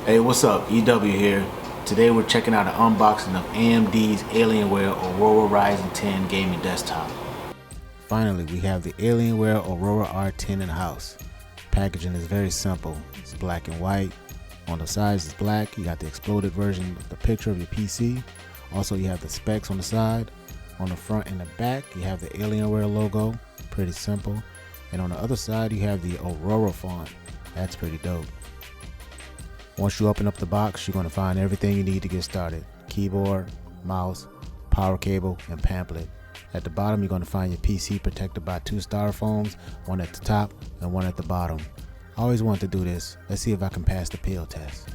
Hey, what's up? EW here. Today we're checking out an unboxing of AMD's Alienware Aurora Ryzen 10 gaming desktop. Finally, we have the Alienware Aurora R10 in the house. Packaging is very simple. It's black and white. On the sides it's black. You got the exploded version of the picture of your PC. Also, you have the specs on the side. On the front and the back, you have the Alienware logo. Pretty simple. And on the other side, you have the Aurora font. That's pretty dope. Once you open up the box, you're going to find everything you need to get started. Keyboard, mouse, power cable, and pamphlet. At the bottom, you're going to find your PC protected by 2 styrofoams, one at the top and one at the bottom. I always wanted to do this. Let's see if I can pass the peel test.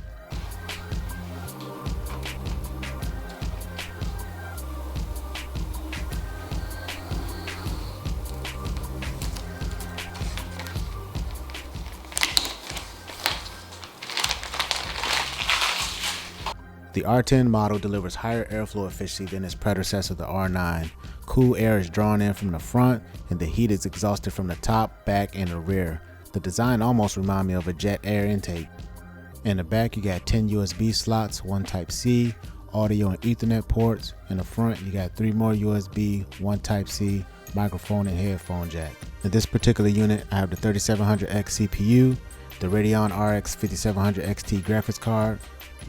The R10 model delivers higher airflow efficiency than its predecessor, the R9. Cool air is drawn in from the front, and the heat is exhausted from the top, back, and the rear. The design almost reminds me of a jet air intake. In the back, you got 10 USB slots, 1 Type-C, audio and Ethernet ports. In the front, you got 3 more USB, 1 Type-C, microphone, and headphone jack. In this particular unit, I have the 3700X CPU, the Radeon RX 5700 XT graphics card,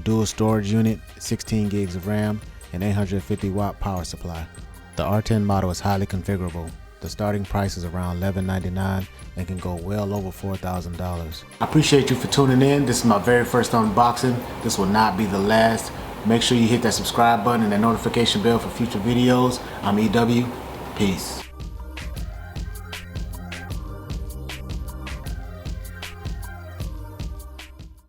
dual storage unit, 16 gigs of RAM, and 850 watt power supply. The R10 model is highly configurable. The starting price is around $1199 and can go well over $4,000. I appreciate you for tuning in. This is my very first unboxing. This will not be the last. Make sure you hit that subscribe button and that notification bell for future videos. I'm EW. Peace.